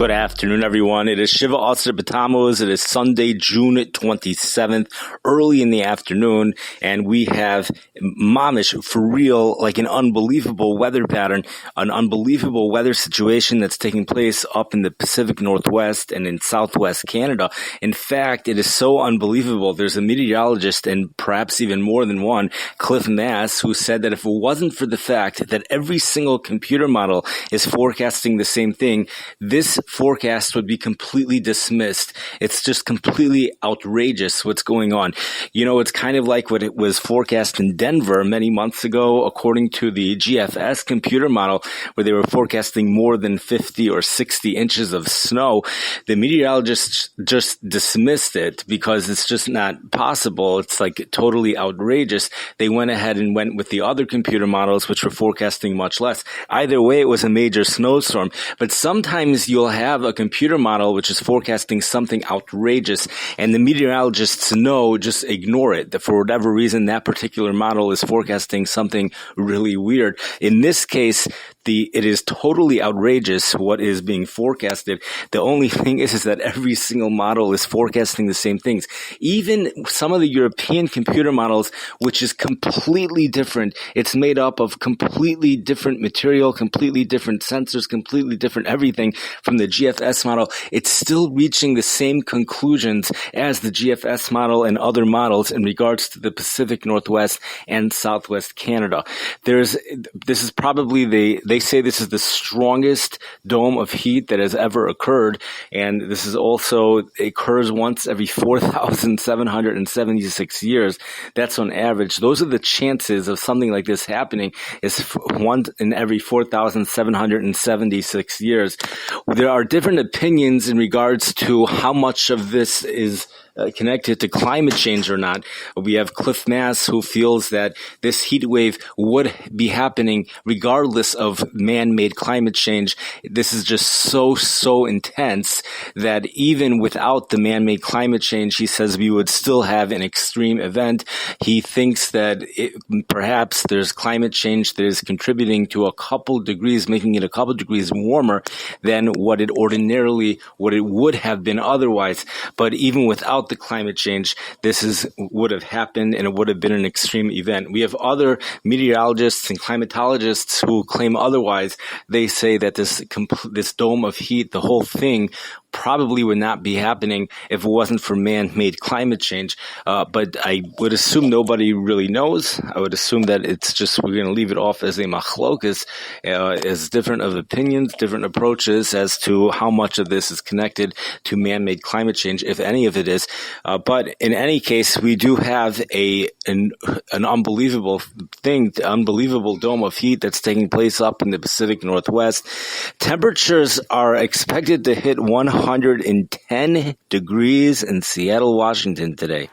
Good afternoon, everyone. It is Shiva Asr B'Tammuz. It is Sunday, June 27th, early in the afternoon, and we have mamish, for real, like an unbelievable weather pattern, an unbelievable weather situation that's taking place up in the Pacific Northwest and in Southwest Canada. In fact, it is so unbelievable. There's a meteorologist, and perhaps even more than one, Cliff Mass, who said that if it wasn't for the fact that every single computer model is forecasting the same thing, this forecast would be completely dismissed. It's just completely outrageous what's going on. You know, it's kind of like what it was forecast in Denver many months ago, according to the GFS computer model, where they were forecasting more than 50 or 60 inches of snow. The meteorologists just dismissed it because it's just not possible. It's like totally outrageous. They went ahead and went with the other computer models, which were forecasting much less. Either way, it was a major snowstorm. But sometimes you'll have a computer model which is forecasting something outrageous, and the meteorologists know, just ignore it. That for whatever reason, that particular model is forecasting something really weird. In this case, it is totally outrageous what is being forecasted. The only thing is that every single model is forecasting the same things. Even some of the European computer models, which is completely different. It's made up of completely different material, completely different sensors, completely different everything from the GFS model. It's still reaching the same conclusions as the GFS model and other models in regards to the Pacific Northwest and Southwest Canada. This is probably they say this is the strongest dome of heat that has ever occurred, and this is also occurs once every 4,776 years. That's on average. Those are the chances of something like this happening, is once in every 4,776 years. There are different opinions in regards to how much of this is connected to climate change or not. We have Cliff Mass, who feels that this heat wave would be happening regardless of man-made climate change. This is just so intense that even without the man-made climate change, he says we would still have an extreme event. He thinks that perhaps there's climate change that is contributing to a couple degrees, making it a couple degrees warmer than what it would have been otherwise. But even without the climate change, this would have happened, and it would have been an extreme event. We have other meteorologists and climatologists who claim otherwise. They say that this dome of heat, the whole thing, probably would not be happening if it wasn't for man-made climate change. But I would assume nobody really knows. I would assume that it's just, we're going to leave it off as a machlokas, as different of opinions, different approaches as to how much of this is connected to man-made climate change, if any of it is. But in any case, we do have an unbelievable thing, unbelievable dome of heat that's taking place up in the Pacific Northwest. Temperatures are expected to hit 110 degrees in Seattle, Washington today.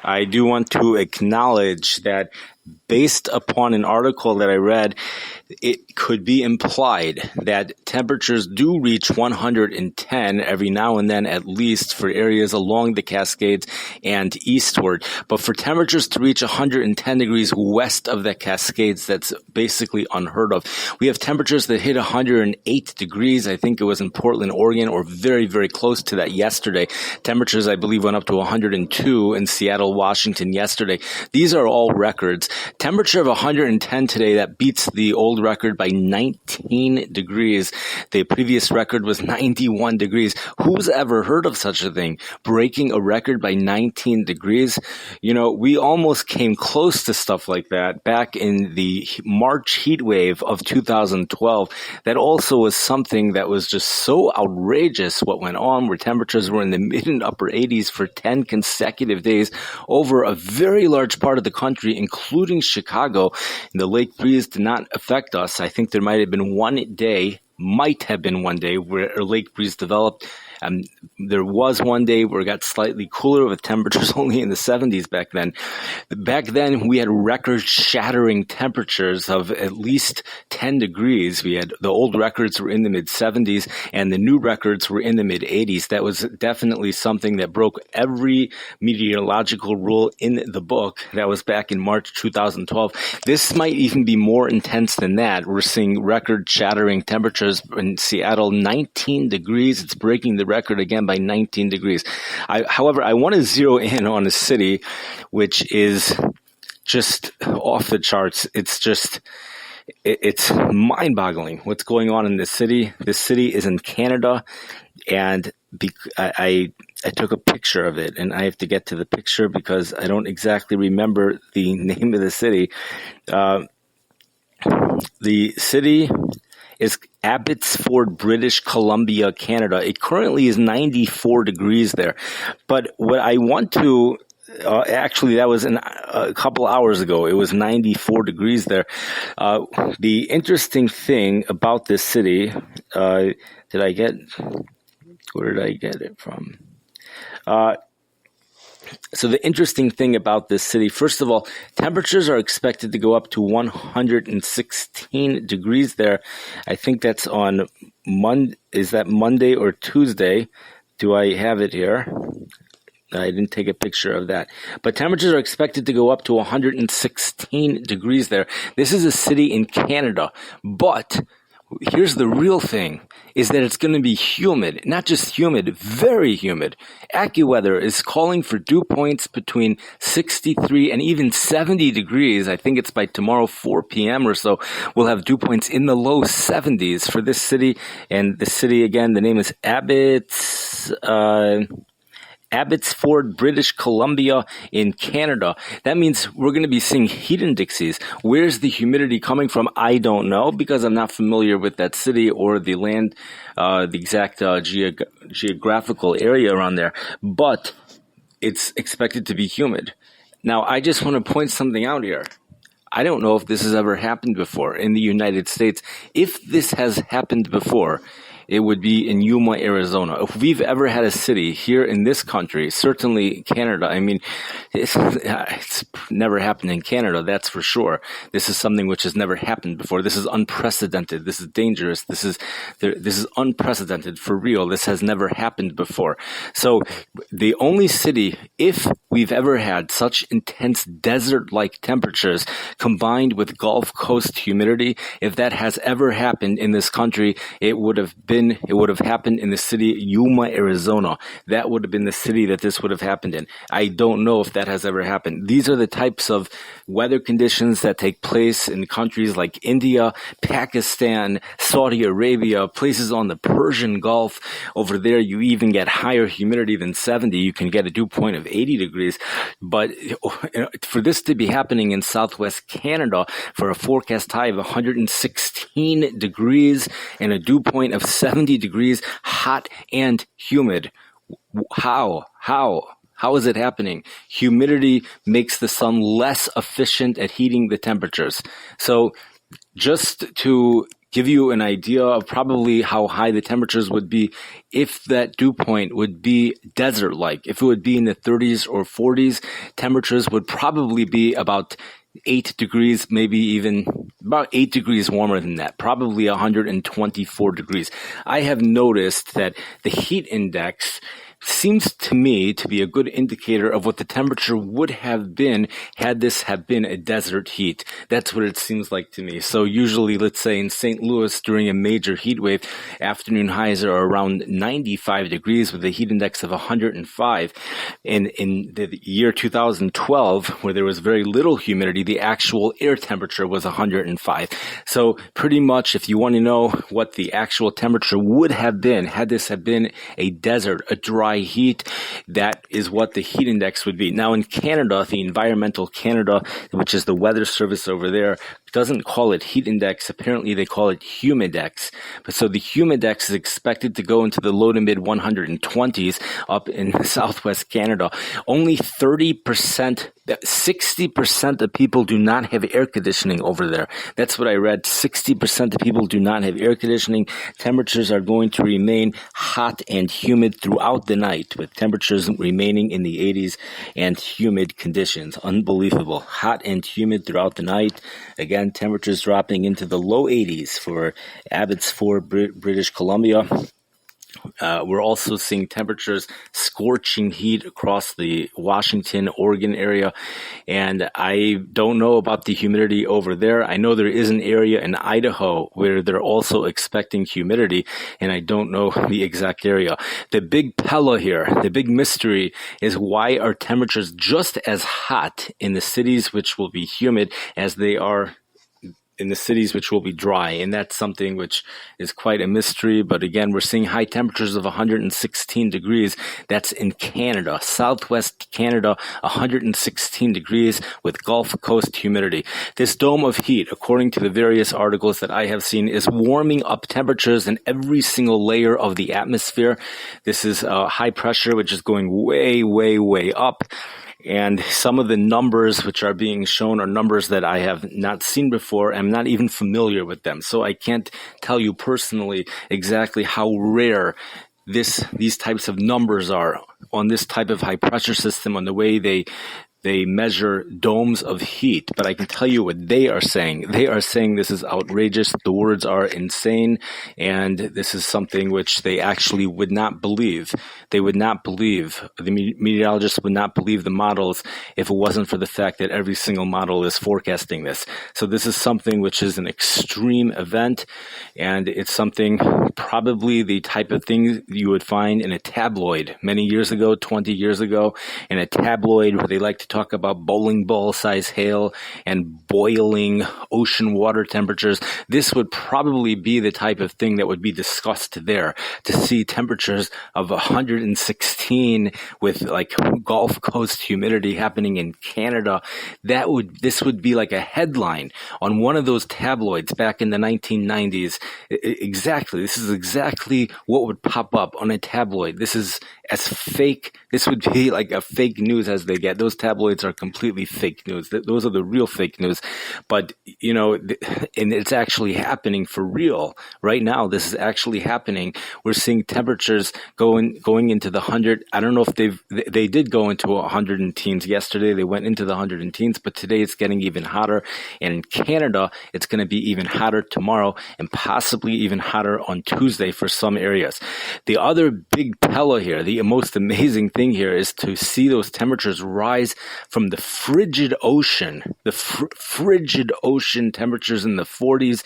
I do want to acknowledge that based upon an article that I read, it could be implied that temperatures do reach 110 every now and then, at least for areas along the Cascades and eastward. But for temperatures to reach 110 degrees west of the Cascades, that's basically unheard of. We have temperatures that hit 108 degrees. I think it was in Portland, Oregon, or very, very close to that yesterday. Temperatures, I believe, went up to 102 in Seattle, Washington yesterday. These are all records. Temperature of 110 today, that beats the old record by 19 degrees. The previous record was 91 degrees. Who's ever heard of such a thing? Breaking a record by 19 degrees? You know, we almost came close to stuff like that back in the March heat wave of 2012. That also was something that was just so outrageous what went on, where temperatures were in the mid and upper 80s for 10 consecutive days over a very large part of the country, including Chicago. And the lake breeze did not affect us. I think there might have been one day where a lake breeze developed There was one day where it got slightly cooler with temperatures only in the 70s back then. Back then, we had record-shattering temperatures of at least 10 degrees. The old records were in the mid-70s, and the new records were in the mid-80s. That was definitely something that broke every meteorological rule in the book. That was back in March 2012. This might even be more intense than that. We're seeing record-shattering temperatures in Seattle, 19 degrees. It's breaking the record again by 19 degrees. However, I want to zero in on a city which is just off the charts. It's mind-boggling what's going on in this city. This city is in Canada, and I took a picture of it, and I have to get to the picture because I don't exactly remember the name of the city. The city is Abbotsford, British Columbia, Canada. It currently is 94 degrees there. But what I want to actually, that was a couple hours ago. It was 94 degrees there. The interesting thing about this city, where did I get it from? So the interesting thing about this city, first of all, temperatures are expected to go up to 116 degrees there. I think that's on Monday. Is that Monday or Tuesday? Do I have it here? I didn't take a picture of that. But temperatures are expected to go up to 116 degrees there. This is a city in Canada. But here's the real thing, is that it's going to be humid. Not just humid, very humid. AccuWeather is calling for dew points between 63 and even 70 degrees. I think it's by tomorrow, 4 p.m. or so. We'll have dew points in the low 70s for this city. And the city, again, the name is Abbotsford, British Columbia in Canada. That means we're going to be seeing heat indexes. Where's the humidity coming from? I don't know, because I'm not familiar with that city or the land, the exact geographical area around there. But it's expected to be humid. Now, I just want to point something out here. I don't know if this has ever happened before in the United States. If this has happened before, it would be in Yuma, Arizona. If we've ever had a city here in this country, certainly Canada, I mean, it's never happened in Canada, that's for sure. This is something which has never happened before. This is unprecedented. This is dangerous. This is unprecedented for real. This has never happened before. So the only city, if we've ever had such intense desert-like temperatures combined with Gulf Coast humidity, if that has ever happened in this country, it would have happened in the city Yuma, Arizona. That would have been the city that this would have happened in. I don't know if that has ever happened. These are the types of weather conditions that take place in countries like India, Pakistan, Saudi Arabia, places on the Persian Gulf. Over there, you even get higher humidity than 70. You can get a dew point of 80 degrees. But for this to be happening in Southwest Canada, for a forecast high of 116 degrees and a dew point of 70 degrees, hot and humid. How is it happening? Humidity makes the sun less efficient at heating the temperatures. So just to give you an idea of probably how high the temperatures would be if that dew point would be desert-like. If it would be in the 30s or 40s, temperatures would probably be about 8 degrees, maybe even about 8 degrees warmer than that, probably 124 degrees. I have noticed that the heat index seems to me to be a good indicator of what the temperature would have been had this have been a desert heat. That's what it seems like to me. So usually, let's say in St. Louis during a major heat wave, afternoon highs are around 95 degrees with a heat index of 105. And in the year 2012, where there was very little humidity, the actual air temperature was 105. So pretty much if you want to know what the actual temperature would have been had this have been a desert, a dry heat, that is what the heat index would be. Now in Canada, the Environmental Canada, which is the weather service over there, doesn't call it heat index. Apparently they call it humidex. But so the humidex is expected to go into the low to mid 120s up in southwest Canada. Only 30%, 60% of people do not have air conditioning over there. That's what I read. 60% of people do not have air conditioning. Temperatures are going to remain hot and humid throughout the night, with temperatures remaining in the 80s and humid conditions. Unbelievable. Hot and humid throughout the night. Again, temperatures dropping into the low 80s for Abbotsford, British Columbia. We're also seeing temperatures scorching heat across the Washington, Oregon area. And I don't know about the humidity over there. I know there is an area in Idaho where they're also expecting humidity, and I don't know the exact area. The big Pella here, the big mystery is why are temperatures just as hot in the cities which will be humid as they are in the cities which will be dry, and that's something which is quite a mystery. But again, we're seeing high temperatures of 116 degrees. That's in Canada, southwest Canada, 116 degrees with Gulf Coast humidity. This dome of heat, according to the various articles that I have seen, is warming up temperatures in every single layer of the atmosphere. This is high pressure, which is going way, way, way up. And some of the numbers which are being shown are numbers that I have not seen before. I'm not even familiar with them. So I can't tell you personally exactly how rare these types of numbers are on this type of high pressure system, on the way they measure domes of heat. But I can tell you what they are saying. They are saying this is outrageous. The words are insane. And this is something which they actually would not believe. They would not believe, the meteorologists would not believe the models if it wasn't for the fact that every single model is forecasting this. So this is something which is an extreme event. And it's something, probably the type of thing you would find in a tabloid many years ago, 20 years ago, in a tabloid where they like to talk about bowling ball size hail and boiling ocean water temperatures. This would probably be the type of thing that would be discussed there, to see temperatures of 116 with like Gulf Coast humidity happening in Canada. This would be like a headline on one of those tabloids back in the 1990s. Exactly. This is exactly what would pop up on a tabloid. This is as fake. This would be like a fake news as they get. Those tabloids are completely fake news. Those are the real fake news. But, you know, and it's actually happening for real. Right now, this is actually happening. We're seeing temperatures going into the 100. I don't know if they did go into 100 and teens yesterday. They went into the 100 and teens, but today it's getting even hotter. And in Canada, it's going to be even hotter tomorrow and possibly even hotter on Tuesday for some areas. The other big Pella here, the most amazing thing here, is to see those temperatures rise from the frigid ocean, frigid ocean temperatures in the 40s,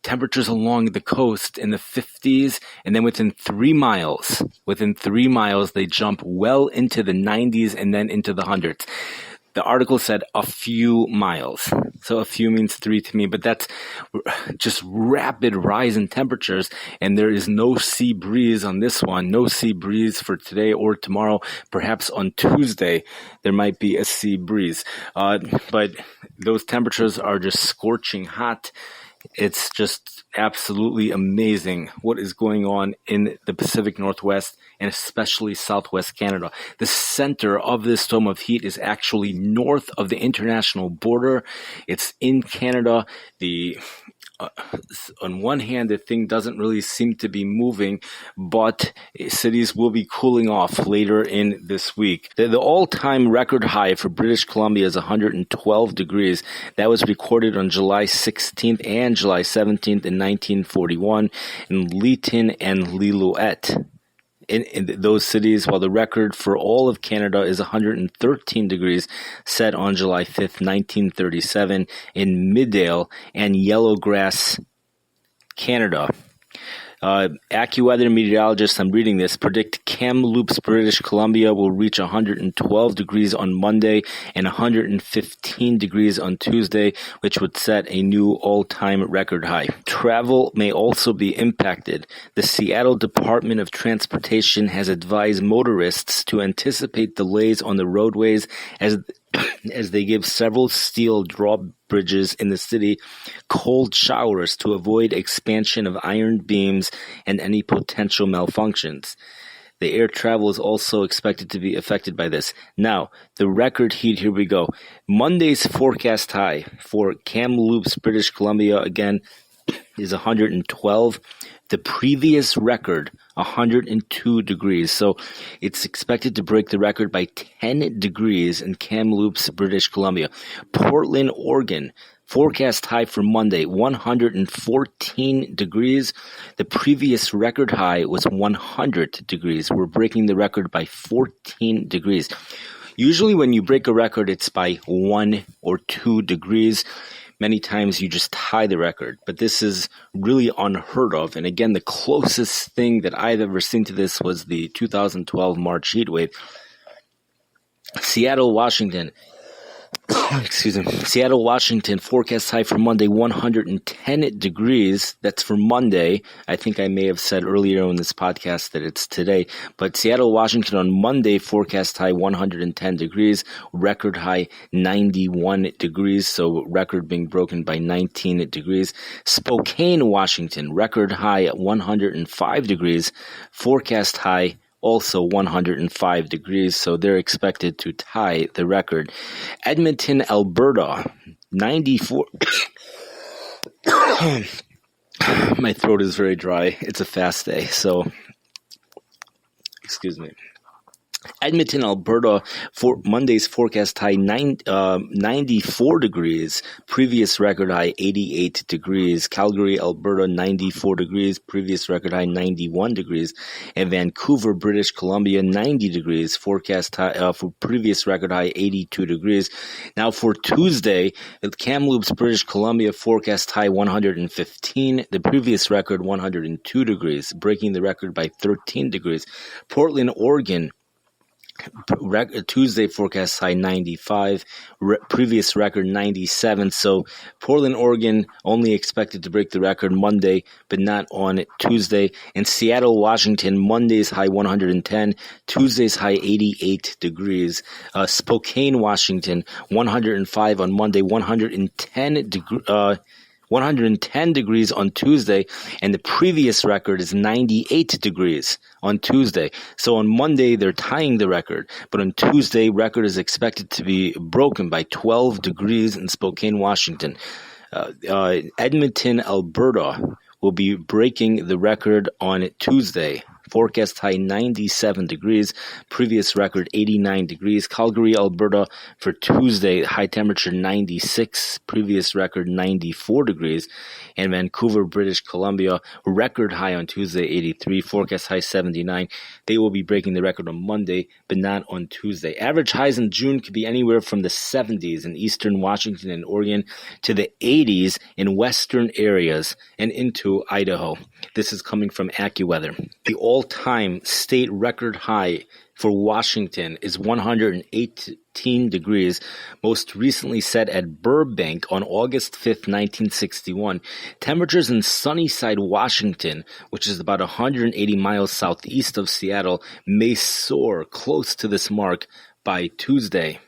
temperatures along the coast in the 50s, and then within 3 miles, they jump well into the 90s and then into the hundreds. The article said a few miles. So a few means 3 to me, but that's just rapid rise in temperatures. And there is no sea breeze on this one. No sea breeze for today or tomorrow. Perhaps on Tuesday, there might be a sea breeze. But those temperatures are just scorching hot. It's just absolutely amazing what is going on in the Pacific Northwest and especially Southwest Canada. The center of this dome of heat is actually north of the international border. It's in Canada. On one hand, the thing doesn't really seem to be moving, but cities will be cooling off later in this week. The all-time record high for British Columbia is 112 degrees. That was recorded on July 16th and July 17th in 1941 in Leeton and Lillooet. In those cities, while the record for all of Canada is 113 degrees, set on July 5th, 1937, in Midale and Yellowgrass, Canada. AccuWeather meteorologists, I'm reading this, predict Kamloops, British Columbia will reach 112 degrees on Monday and 115 degrees on Tuesday, which would set a new all-time record high. Travel may also be impacted. The Seattle Department of Transportation has advised motorists to anticipate delays on the roadways as they give several steel bridges in the city cold showers to avoid expansion of iron beams and any potential malfunctions. The air travel is also expected to be affected by this. Now, the record heat, here we go. Monday's forecast high for Kamloops, British Columbia, again, is 112. The previous record, 102 degrees. So it's expected to break the record by 10 degrees in Kamloops, British Columbia. Portland, Oregon, forecast high for Monday, 114 degrees. The previous record high was 100 degrees. We're breaking the record by 14 degrees. Usually when you break a record, it's by 1 or 2 degrees. Many times you just tie the record, but this is really unheard of. And again, the closest thing that I've ever seen to this was the 2012 March heat wave. Seattle, Washington, forecast high for Monday, 110 degrees. That's for Monday. I think I may have said earlier in this podcast that it's today. But Seattle, Washington on Monday, forecast high 110 degrees. Record high 91 degrees. So record being broken by 19 degrees. Spokane, Washington, record high at 105 degrees. Forecast high also 105 degrees, so they're expected to tie the record. Edmonton, Alberta, 94. My throat is very dry. It's a fast day, so excuse me. Edmonton, Alberta, for Monday's forecast high 94 degrees. Previous record high 88 degrees. Calgary, Alberta, 94 degrees. Previous record high 91 degrees. And Vancouver, British Columbia, 90 degrees. Forecast high for previous record high 82 degrees. Now for Tuesday, Kamloops, British Columbia, forecast high 115. The previous record 102 degrees, breaking the record by 13 degrees. Portland, Oregon, Tuesday forecast high 95, previous record 97. So Portland, Oregon only expected to break the record Monday, but not on Tuesday. And Seattle, Washington, Monday's high 110, Tuesday's high 88 degrees. Spokane, Washington, 105 on Monday, 110 degrees on Tuesday, and the previous record is 98 degrees on Tuesday. So on Monday, they're tying the record, but on Tuesday, record is expected to be broken by 12 degrees in Spokane, Washington. Edmonton, Alberta will be breaking the record on Tuesday. Forecast high 97 degrees, previous record 89 degrees. Calgary, Alberta for Tuesday, high temperature 96, previous record 94 degrees. And Vancouver, British Columbia, record high on Tuesday 83, forecast high 79. They will be breaking the record on Monday, but not on Tuesday. Average highs in June could be anywhere from the 70s in eastern Washington and Oregon to the 80s in western areas and into Idaho. This is coming from AccuWeather. The all-time state record high for Washington is 118 degrees, most recently set at Burbank on August 5th, 1961. Temperatures in Sunnyside, Washington, which is about 180 miles southeast of Seattle, may soar close to this mark by Tuesday.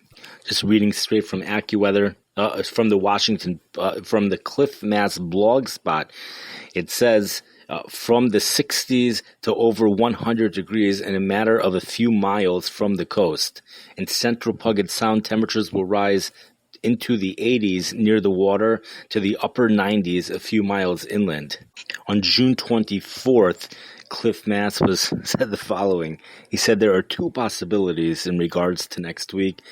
Just reading straight from AccuWeather. From the from the Cliff Mass blog spot, it says from the 60s to over 100 degrees in a matter of a few miles from the coast. In central Puget Sound, temperatures will rise into the 80s near the water to the upper 90s a few miles inland. On June 24th, Cliff Mass said the following. He said there are two possibilities in regards to next week.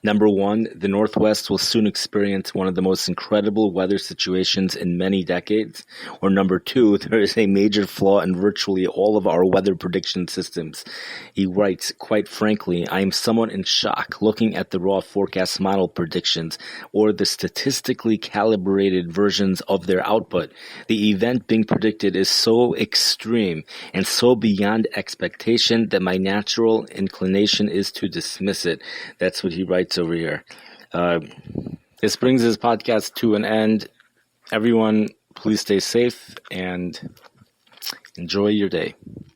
Number one, the Northwest will soon experience one of the most incredible weather situations in many decades. Or number two, there is a major flaw in virtually all of our weather prediction systems. He writes, quite frankly, I am somewhat in shock looking at the raw forecast model predictions or the statistically calibrated versions of their output. The event being predicted is so extreme and so beyond expectation that my natural inclination is to dismiss it. That's what he writes over here. This brings this podcast to an end. Everyone, please stay safe and enjoy your day.